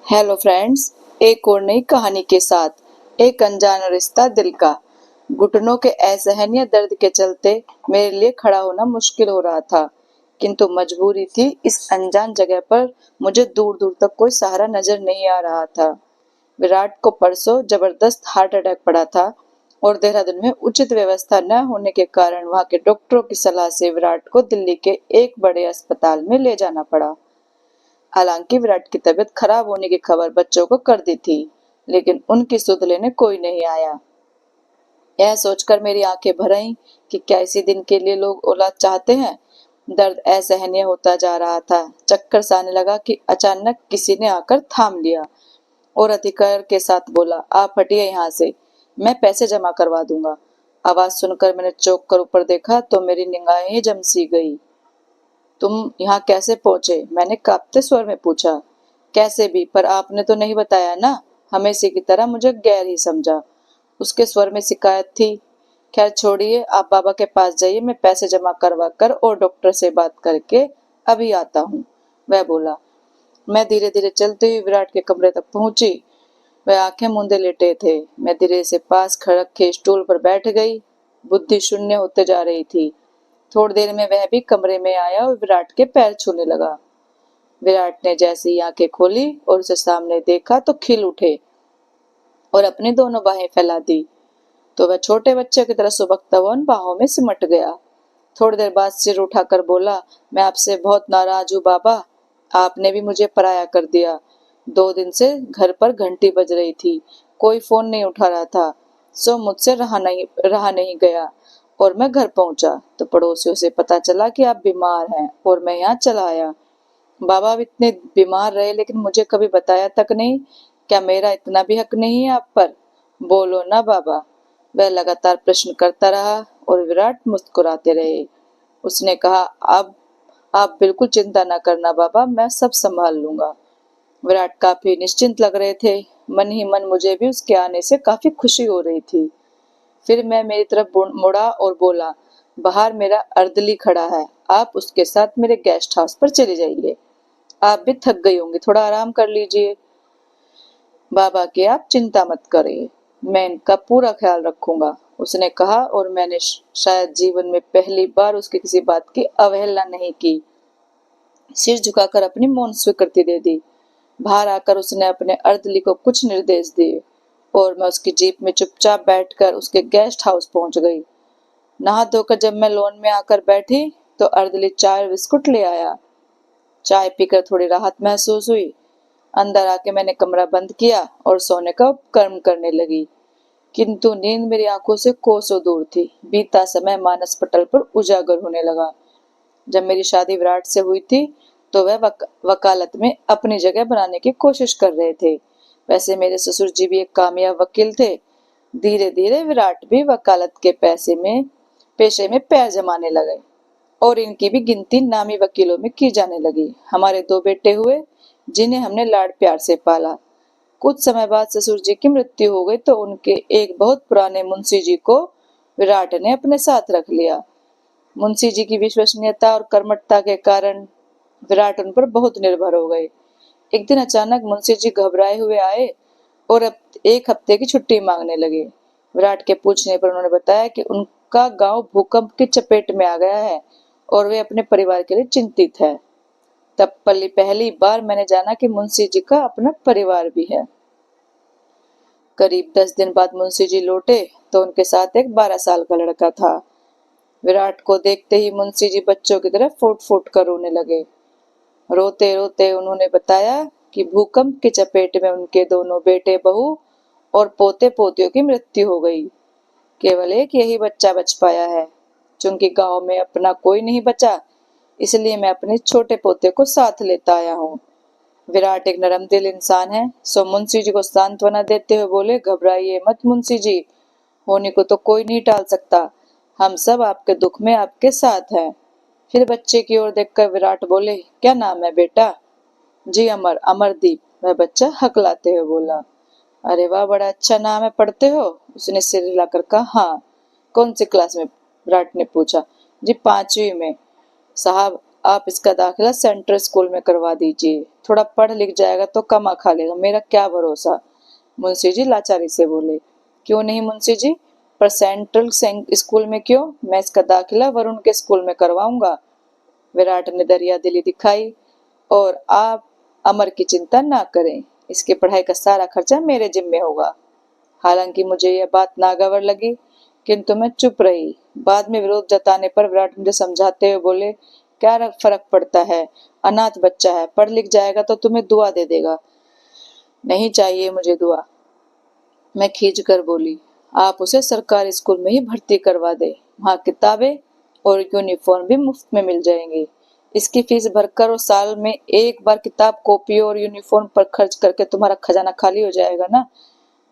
Hello friends, एक और नई कहानी के साथ एक अनजान रिश्ता दिल का। घुटनों के असहनीय दर्द के चलते मेरे लिए खड़ा होना मुश्किल हो रहा था, किंतु मजबूरी थी। इस अनजान जगह पर मुझे दूर दूर तक कोई सहारा नजर नहीं आ रहा था। विराट को परसों जबरदस्त हार्ट अटैक पड़ा था और देहरादून में उचित व्यवस्था न होने के कारण वहां के डॉक्टरों की सलाह से विराट को दिल्ली के एक बड़े अस्पताल में ले जाना पड़ा। हालांकि विराट की तबीयत खराब होने की खबर बच्चों को कर दी थी, लेकिन उनकी सुध लेने कोई नहीं आया। यह सोचकर मेरी आंखें भर आईं कि क्या इसी दिन के लिए लोग औलाद चाहते हैं। दर्द असहनीय होता जा रहा था। चक्कर सा आने लगा कि अचानक किसी ने आकर थाम लिया और अधिकार के साथ बोला, आप हटिए यहाँ से, मैं पैसे जमा करवा दूंगा। आवाज सुनकर मैंने चौंक कर ऊपर देखा तो मेरी निगाहें ही जम सी गई। तुम यहाँ कैसे पहुंचे? मैंने कांपते स्वर में पूछा। कैसे भी, पर आपने तो नहीं बताया ना। हमेशा की तरह मुझे गैर ही समझा। उसके स्वर में शिकायत थी। खैर छोड़िए, आप बाबा के पास जाइए, मैं पैसे जमा करवा कर और डॉक्टर से बात करके अभी आता हूँ, वह बोला। मैं धीरे धीरे चलते हुए विराट के कमरे तक पहुंची। वह आंखें मूंदे लेटे थे। मैं धीरे से पास खड़क के स्टूल पर बैठ गई। बुद्धि शून्य होते जा रही थी। थोड़ी देर में वह भी कमरे में आया और विराट के पैर छूने लगा। विराट ने जैसे ही आंखें खोली और उसे सामने देखा तो खिल उठे और अपनी दोनों बाहें फैला दी। तो वह छोटे बच्चे की तरह सुबकता हुआ उन बाहों में सिमट गया। थोड़ी देर बाद सिर उठाकर बोला, मैं आपसे बहुत नाराज हूँ बाबा। आपने भी मुझे पराया कर दिया। 2 दिन से घर पर घंटी बज रही थी, कोई फोन नहीं उठा रहा था। सो मुझसे रहा नहीं गया और मैं घर पहुंचा तो पड़ोसियों से पता चला कि आप बीमार हैं और मैं यहाँ चला आया। बाबा अब इतने बीमार रहे लेकिन मुझे कभी बताया तक नहीं। क्या मेरा इतना भी हक नहीं है आप पर? बोलो ना बाबा। वह लगातार प्रश्न करता रहा और विराट मुस्कुराते रहे। उसने कहा, अब आप बिल्कुल चिंता न करना बाबा, मैं सब संभाल लूंगा। विराट काफी निश्चिंत लग रहे थे। मन ही मन मुझे भी उसके आने से काफी खुशी हो रही थी। फिर मैं मेरी तरफ मुड़ा और बोला, बाहर मेरा अर्दली खड़ा है, आप उसके साथ मेरे गेस्ट हाउस पर चले जाइए। आप भी थक गई होंगी, थोड़ा आराम कर लीजिए। बाबा की आप चिंता मत करिए, मैं इनका पूरा ख्याल रखूंगा, उसने कहा। और मैंने शायद जीवन में पहली बार उसकी किसी बात की अवहेलना नहीं की। सिर झुकाकर अपनी मौन स्वीकृति दे दी। बाहर आकर उसने अपने अर्दली को कुछ निर्देश दिए और मैं उसकी जीप में चुपचाप बैठकर उसके गेस्ट हाउस पहुंच गई। नहा धोकर जब मैं लॉन में आकर बैठी तो अर्दली चाय और बिस्कुट ले आया। चाय पीकर थोड़ी राहत महसूस हुई। अंदर आके मैंने कमरा बंद किया और सोने का उपक्रम करने लगी, किंतु नींद मेरी आंखों से कोसों दूर थी। बीता समय मानस पटल पर उजागर होने लगा। जब मेरी शादी विराट से हुई थी तो वह वकालत में अपनी जगह बनाने की कोशिश कर रहे थे। वैसे मेरे ससुर जी भी एक कामयाब वकील थे। धीरे धीरे विराट भी वकालत के पेशे में पैर जमाने लगे और इनकी भी गिनती नामी वकीलों में की जाने लगी। हमारे 2 बेटे हुए जिन्हें हमने लाड प्यार से पाला। कुछ समय बाद ससुर जी की मृत्यु हो गई तो उनके एक बहुत पुराने मुंशी जी को विराट ने अपने साथ रख लिया। मुंशी जी की विश्वसनीयता और कर्मठता के कारण विराट उन पर बहुत निर्भर हो गए। एक दिन अचानक मुंशी जी घबराए हुए आए और अब 1 हफ्ते की छुट्टी मांगने लगे। विराट के पूछने पर उन्होंने बताया कि उनका गांव भूकंप की चपेट में आ गया है और वे अपने परिवार के लिए चिंतित है। तब पहली बार मैंने जाना कि मुंशी जी का अपना परिवार भी है। करीब 10 दिन बाद मुंशी जी लौटे तो उनके साथ एक 12 साल का लड़का था। विराट को देखते ही मुंशी जी बच्चों की तरह फूट फूट कर रोने लगे। रोते रोते उन्होंने बताया कि भूकंप की चपेट में उनके दोनों बेटे बहू और पोते पोतियों की मृत्यु हो गई। केवल एक यही बच्चा बच पाया है। चूंकि गांव में अपना कोई नहीं बचा, इसलिए मैं अपने छोटे पोते को साथ लेता आया हूँ। विराट एक नरम दिल इंसान है। सो मुंशी जी को सांत्वना देते हुए बोले, घबराइए मत मुंशी जी, होने को तो कोई नहीं टाल सकता। हम सब आपके दुख में आपके साथ हैं। फिर बच्चे की ओर देखकर विराट बोले, क्या नाम है बेटा? जी अमर, अमरदीप, वह बच्चा हकलाते हुए बोला। अरे वाह, बड़ा अच्छा नाम है, पढ़ते हो? उसने सिर हिलाकर कहा। हाँ। कौन सी क्लास में? विराट ने पूछा। जी 5वीं में। साहब, आप इसका दाखिला सेंट्रल स्कूल में करवा दीजिए, थोड़ा पढ़ लिख जाएगा तो कमा खा लेगा, मेरा क्या भरोसा। मुंशी जी लाचारी से बोले। क्यों नहीं मुंशी जी, पर सेंट्रल स्कूल में क्यों, मैं इसका दाखिला वरुण के स्कूल में करवाऊंगा। विराट ने दरिया दिली दिखाई। और आप अमर की चिंता ना करें, इसकी पढ़ाई का सारा खर्चा मेरे जिम्मे होगा। हालांकि मुझे यह बात नागवार लगी, किंतु मैं चुप रही। बाद में विरोध जताने पर विराट मुझे समझाते हुए बोले, क्या फर्क पड़ता है, अनाथ बच्चा है, पढ़ लिख जाएगा तो तुम्हें दुआ दे देगा। नहीं चाहिए मुझे दुआ, मैं खींच कर बोली। आप उसे सरकारी स्कूल में ही भर्ती करवा दे, वहाँ किताबें और यूनिफॉर्म भी मुफ्त में मिल जाएंगी। इसकी फीस भरकर और साल में एक बार किताब कॉपी और यूनिफॉर्म पर खर्च करके तुम्हारा खजाना खाली हो जाएगा ना।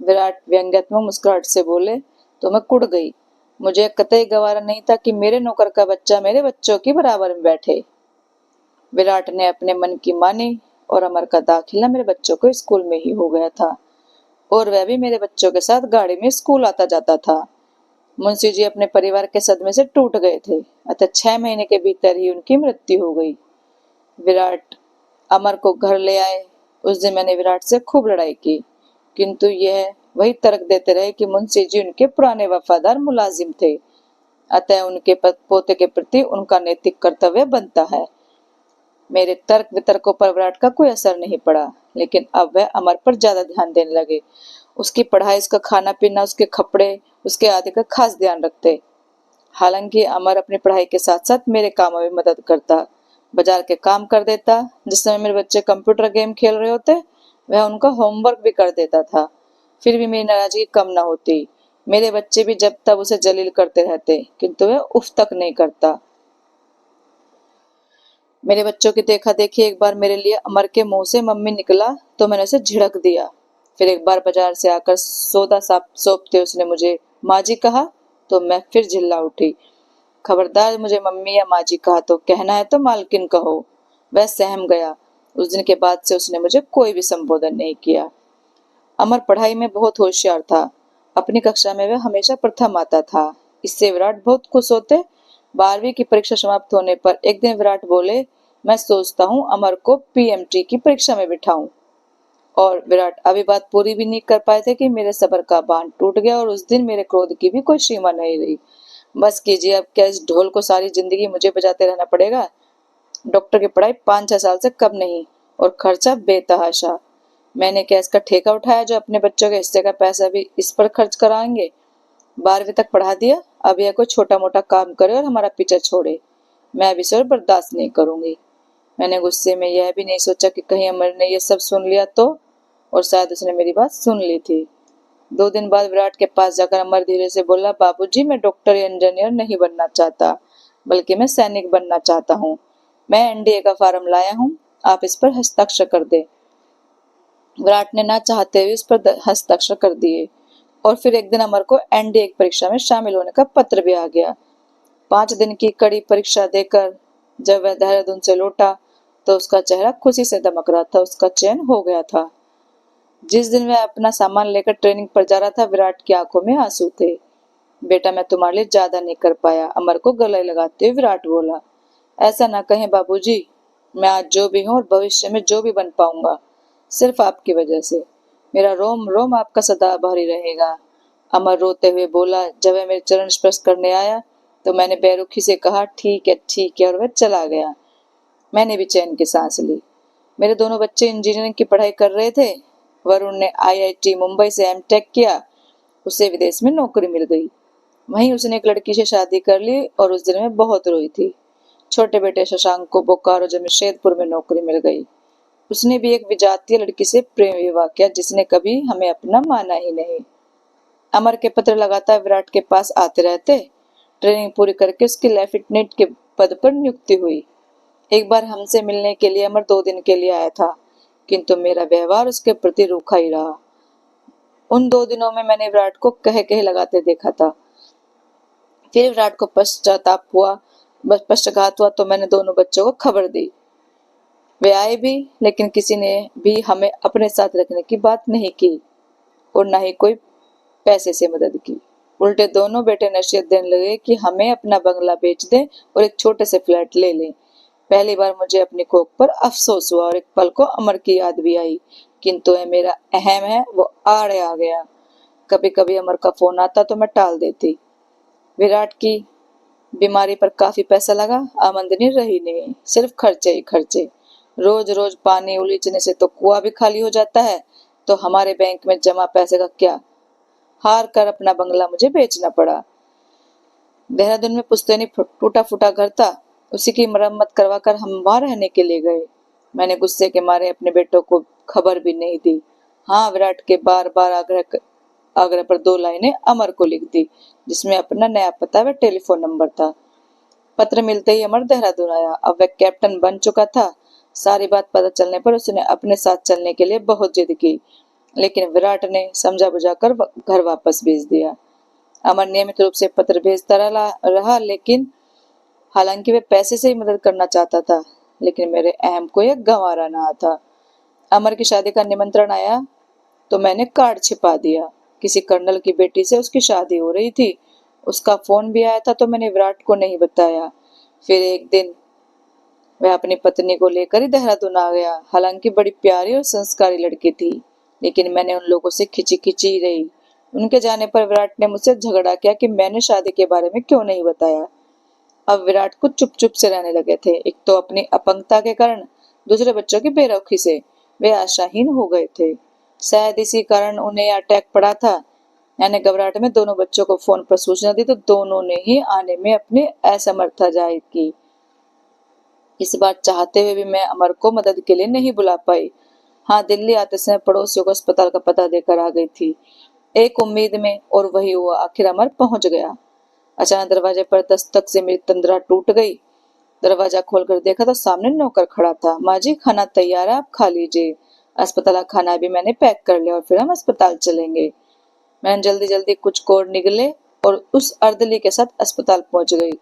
विराट व्यंग्यात्मक मुस्कुराहट से बोले। तो मैं कुड़ गई। मुझे कतई गवारा नहीं था कि मेरे नौकर का बच्चा मेरे बच्चों की बराबर में बैठे। विराट ने अपने मन की मानी और अमर का दाखिला मेरे बच्चों को स्कूल में ही हो गया था, और वह भी मेरे बच्चों के साथ गाड़ी में स्कूल आता जाता था। मुंशी जी अपने परिवार के सदमे से टूट गए थे, अतः 6 महीने के भीतर ही उनकी मृत्यु हो गई। विराट अमर को घर ले आए। उस दिन मैंने विराट से खूब लड़ाई की, किंतु यह वही तर्क देते रहे कि मुंशी जी उनके पुराने वफादार मुलाजिम थे, अतः उनके पोते के प्रति उनका नैतिक कर्तव्य बनता है। मेरे तर्क वितर्कों पर विराट का कोई असर नहीं पड़ा, लेकिन अब वह अमर पर ज्यादा ध्यान देने लगे। उसकी पढ़ाई, उसका खाना पीना, उसके कपड़े, उसके आदि का खास ध्यान रखते। हालांकि अमर अपनी पढ़ाई के साथ साथ मेरे कामों में मदद करता, बाजार के काम कर देता। जिस समय मेरे बच्चे कंप्यूटर गेम खेल रहे होते, वह उनका होमवर्क भी कर देता था। फिर भी मेरी नाराजगी कम न होती। मेरे बच्चे भी जब तब उसे जलील करते रहते, किंतु वह उफ तक नहीं करता। मेरे बच्चों की देखा देखी एक बार मेरे लिए अमर के मुंह से मम्मी निकला तो मैंने उसे झिड़क दिया। फिर एक बार बाजार से आकर सौदा सौंपते उसने मुझे माँ जी कहा तो मैं फिर झिल्ला उठी। खबरदार, मुझे मम्मी या माँ जी कहा तो कहना है तो मालकिन कहो। वह सहम गया। उस दिन के बाद से उसने मुझे कोई भी संबोधन नहीं किया। अमर पढ़ाई में बहुत होशियार था। अपनी कक्षा में वह हमेशा प्रथम आता था। इससे विराट बहुत खुश होते। 12वीं की परीक्षा समाप्त होने पर एक दिन विराट बोले, मैं सोचता हूँ अमर को पीएमटी की परीक्षा में बिठाऊं। और विराट अभी बात पूरी भी नहीं कर पाए थे कि मेरे सब्र का बांध टूट गया और उस दिन मेरे क्रोध की भी कोई सीमा नहीं रही। बस कीजिए, अब क्या इस ढोल को सारी जिंदगी मुझे बजाते रहना पड़ेगा। डॉक्टर की पढ़ाई 5-6 साल से कम नहीं, और खर्चा बेतहाशा। मैंने क्या इसका ठेका उठाया जो अपने बच्चों के हिस्से का पैसा भी इस पर खर्च कराएंगे। 12वीं तक पढ़ा दिया, अब यह कोई छोटा मोटा काम करे और हमारा पीछा छोड़े। मैं अब इसे बर्दाश्त नहीं करूंगी। मैंने गुस्से में यह भी नहीं सोचा कि कहीं अमर ने यह सब सुन लिया तो, और शायद उसने मेरी बात सुन ली थी। 2 दिन बाद विराट के पास जाकर अमर धीरे से बोला, बाबूजी, मैं डॉक्टर या इंजीनियर नहीं बनना चाहता, बल्कि मैं सैनिक बनना चाहता हूँ। मैं एनडीए का फार्म लाया हूँ, आप इस पर हस्ताक्षर कर दे। विराट ने ना चाहते हुए इस पर हस्ताक्षर कर दिए। और फिर एक दिन अमर को एनडीए की परीक्षा में शामिल होने का पत्र भी आ गया। 5 दिन की कड़ी परीक्षा देकर जब वह देहरादून से लौटा तो उसका चेहरा खुशी से दमक रहा था। उसका चयन हो गया था। जिस दिन वह अपना सामान लेकर ट्रेनिंग पर जा रहा था, विराट की आंखों में आंसू थे। बेटा, मैं तुम्हारे लिए ज्यादा नहीं कर पाया, अमर को गले लगाते हुए विराट बोला। ऐसा ना कहें बाबूजी, मैं आज जो भी हूँ और भविष्य में जो भी बन पाऊंगा, सिर्फ आपकी वजह से। मेरा रोम रोम आपका सदा आभारी रहेगा। अमर रोते हुए बोला। जब वह मेरे चरण स्पर्श करने आया तो मैंने बेरुखी से कहा, ठीक है, और वह चला गया। मैंने भी चैन की सांस ली। मेरे दोनों बच्चे इंजीनियरिंग की पढ़ाई कर रहे थे। वरुण ने आईआईटी मुंबई से एमटेक किया। उसे विदेश में नौकरी मिल गई। वहीं उसने एक लड़की से शादी कर ली और उस दिन में बहुत रोई थी। छोटे बेटे शशांक को बोकारो जमशेदपुर में नौकरी मिल गई। उसने भी एक विजातीय लड़की से प्रेम विवाह किया, जिसने कभी हमें अपना माना ही नहीं। अमर के पत्र लगातार विराट के पास आते रहते। ट्रेनिंग पूरी करके उसकी लेफ्टिनेंट के पद पर नियुक्ति हुई। एक बार हमसे मिलने के लिए अमर 2 दिन के लिए आया था, किंतु मेरा व्यवहार उसके प्रति रूखा ही रहा। उन 2 दिनों में मैंने विराट को कह कहे लगाते देखा था। फिर विराट को पश्चाताप हुआ तो मैंने दोनों बच्चों को खबर दी। वे आए भी, लेकिन किसी ने भी हमें अपने साथ रखने की बात नहीं की और न ही कोई पैसे से मदद की। उल्टे दोनों बेटे नसीहत देने लगे कि हमें अपना बंगला बेच दें और एक छोटे से फ्लैट ले लें। पहली बार मुझे अपनी कोख पर अफसोस हुआ और एक पल को अमर की याद भी आई, किंतु यह मेरा अहम है वो आड़े आ गया। कभी कभी अमर का फोन आता तो मैं टाल देती। विराट की बीमारी पर काफी पैसा लगा, आमदनी रही नहीं, सिर्फ खर्चे ही खर्चे। रोज रोज पानी उलीचने से तो कुआं भी खाली हो जाता है, तो हमारे बैंक में जमा पैसे का क्या। हार कर अपना बंगला मुझे बेचना पड़ा। देहरादून में पुश्तैनी टूटा फूटा घर था, उसी की मरम्मत करवा कर हम वहां रहने के लिए गए। मैंने गुस्से के मारे अपने बेटों को खबर भी नहीं दी। हाँ, विराट के बार बार आग्रह पर 2 लाइनें अमर को लिख दी, जिसमें अपना नया पता व टेलीफोन नंबर था। पत्र मिलते ही अमर देहरादून आया। अब वह कैप्टन बन चुका था। सारी बात पता चलने पर उसने अपने साथ चलने के लिए बहुत जिद की, लेकिन विराट ने समझा बुझाकर घर वापस भेज दिया। अमर नियमित रूप से पत्र भेजता रहा, लेकिन हालांकि वे पैसे से ही मदद करना चाहता था, लेकिन मेरे अहम को यह गंवारा ना था। अमर की शादी का निमंत्रण आया तो मैंने कार्ड छिपा दिया। किसी कर्नल की बेटी से उसकी शादी हो रही थी। उसका फोन भी आया था तो मैंने विराट को नहीं बताया। फिर एक दिन वह अपनी पत्नी को लेकर ही देहरादून आ गया। हालांकि बड़ी प्यारी और संस्कारी लड़की थी, लेकिन मैंने उन लोगों से खिंची खिंची ही रही। उनके जाने पर विराट ने मुझसे झगड़ा किया कि मैंने शादी के बारे में क्यों नहीं बताया। अब विराट को चुप चुप से रहने लगे थे। एक तो अपनी अपंगता के कारण, दूसरे बच्चों की बेरौखी से वे आशाहीन हो गए थे। शायद इसी कारण उन्हें अटैक पड़ा था। मैंने घबराहट में दोनों बच्चों को फोन पर सूचना दी तो दोनों ने ही आने में अपनी असमर्थता जाहिर की। इस बार चाहते हुए भी मैं अमर को मदद के लिए नहीं बुला पाई। हाँ, दिल्ली आते समय पड़ोसियों को अस्पताल का पता देकर आ गई थी, एक उम्मीद में, और वही हुआ। आखिर अमर पहुंच गया। अचानक दरवाजे पर दस्तक से मेरी तंद्रा टूट गई। दरवाजा खोलकर देखा तो सामने नौकर खड़ा था। माँ जी, खाना तैयार है, आप खा लीजिए। अस्पताल का खाना भी मैंने पैक कर लिया और फिर हम अस्पताल चलेंगे। मैंने जल्दी जल्दी कुछ कोड निकले और उस अर्दली के साथ अस्पताल पहुंच गई।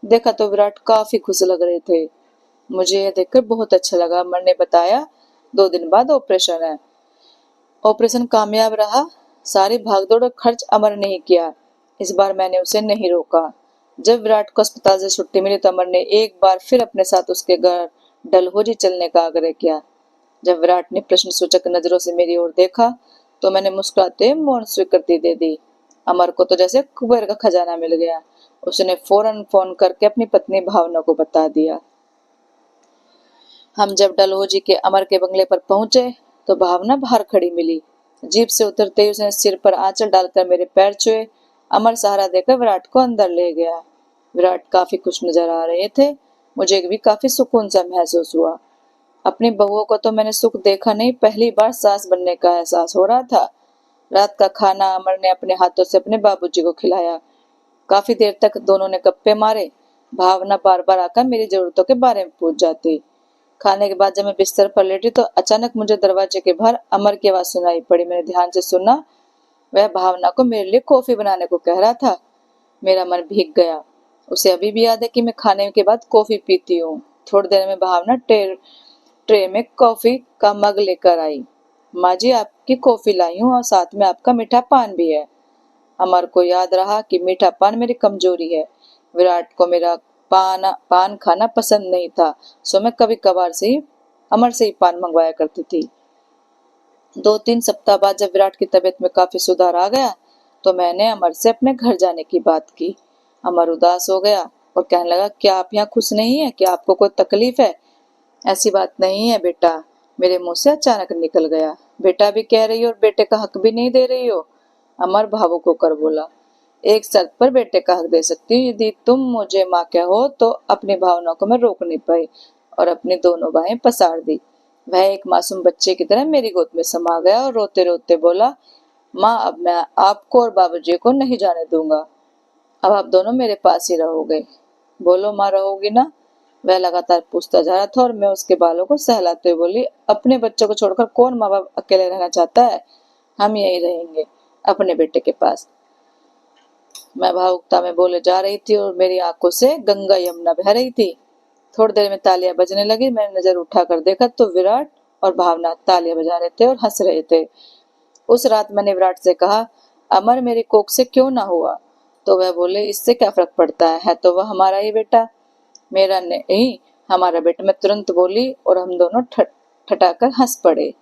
देखा तो विराट काफी खुश लग रहे थे। मुझे यह देखकर बहुत अच्छा लगा। अमर ने बताया, 2 दिन बाद ऑपरेशन है। ऑपरेशन कामयाब रहा। सारी भागदौड़ और खर्च अमर ने ही किया। इस बार मैंने उसे नहीं रोका। जब विराट को अस्पताल से छुट्टी मिली तो अमर ने एक बार फिर अपने साथ उसके घर डलहौजी चलने का आग्रह किया। जब विराट ने प्रश्न सूचक नजरों से मेरी ओर देखा तो मैंने मुस्कुराते मौन स्वीकृति दे दी। अमर को तो जैसे कुबेर का खजाना मिल गया। उसने फौरन फोन करके अपनी पत्नी भावना को बता दिया। हम जब डलहौजी के अमर के बंगले पर पहुंचे तो भावना बाहर खड़ी मिली। जीप से उतरते ही उसने सिर पर आंचल डालकर मेरे पैर छुए। अमर सहारा देकर विराट को अंदर ले गया। विराट काफी खुश नजर आ रहे थे। मुझे भी काफी सुकून सा महसूस हुआ। अपनी बहुओं को तो मैंने सुख देखा नहीं, पहली बार सास बनने का एहसास हो रहा था। रात का खाना अमर ने अपने हाथों से अपने बाबूजी को खिलाया। काफी देर तक दोनों ने गप्पे मारे। भावना बार बार आकर मेरी जरूरतों के बारे में पूछ जाती। खाने के बाद जब मैं बिस्तर पर लेटी तो अचानक मुझे दरवाजे के बाहर अमर की आवाज सुनाई पड़ी। मैंने ध्यान से सुना। वह भावना को मेरे लिए कॉफी बनाने को कह रहा था। मेरा मन भीग गया। उसे अभी भी याद है कि मैं खाने के बाद कॉफी पीती हूँ। थोड़ी देर में भावना ट्रे में कॉफी का मग लेकर आई। माँ जी, आपकी कॉफी लाई हूँ और साथ में आपका मीठा पान भी है। अमर को याद रहा कि मीठा पान मेरी कमजोरी है। विराट को मेरा पान खाना पसंद नहीं था, सो मैं कभी कभार से ही अमर से ही पान मंगवाया करती थी। 2-3 सप्ताह बाद जब विराट की तबीयत में काफी सुधार आ गया तो मैंने अमर से अपने घर जाने की बात की। अमर उदास हो गया और कहने लगा, क्या आप यहाँ खुश नहीं है? क्या आपको कोई तकलीफ है? ऐसी बात नहीं है बेटा। मेरे मुंह से अचानक निकल गया। बेटा भी कह रही हो और बेटे का हक भी नहीं दे रही हो। अमर भावुक होकर बोला, एक शर्त पर बेटे का हक दे सकती हूँ, यदि तुम मुझे माँ कहो। तो अपनी भावनाओं को मैं रोक नहीं पाई और अपनी दोनों बाहें पसार दी। वह एक मासूम बच्चे की तरह मेरी गोद में समा गया और रोते रोते बोला, माँ, अब मैं आपको और बाबूजी को नहीं जाने दूंगा। अब आप दोनों मेरे पास ही रहोगे। बोलो माँ, रहोगी ना? वह लगातार पूछता जा रहा था और मैं उसके बालों को सहलाते हुए बोली, अपने बच्चों को छोड़कर कौन माँ बाप अकेले रहना चाहता है? हम यही रहेंगे, अपने बेटे के पास। मैं भावुकता में बोले जा रही थी और मेरी आंखों से गंगा यमुना बह रही थी। थोड़ी देर में तालियां बजने लगी। मैंने नजर उठाकर देखा तो विराट और भावना तालियां बजा रहे थे और हंस रहे थे। उस रात मैंने विराट से कहा, अमर मेरी कोख से क्यों ना हुआ? तो वह बोले, इससे क्या फर्क पड़ता है तो वह हमारा ही बेटा। मेरा नहीं, हमारा बेटा, मैं तुरंत बोली और हम दोनों ठठाकर हंस पड़े।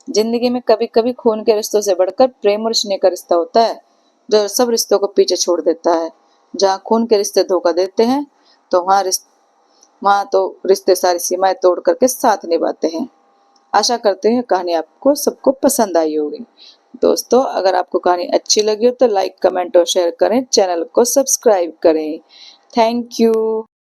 जिंदगी में कभी कभी खून के रिश्तों से बढ़कर प्रेम और स्नेह का रिश्ता होता है, जो सब रिश्तों को पीछे छोड़ देता है। जहाँ खून के रिश्ते धोखा देते हैं, तो वहाँ तो रिश्ते सारी सीमाएं तोड़ करके साथ निभाते हैं। आशा करते हैं कहानी आपको सबको पसंद आई होगी। दोस्तों, अगर आपको कहानी अच्छी लगी हो तो लाइक, कमेंट और शेयर करें। चैनल को सब्सक्राइब करें। Thank you.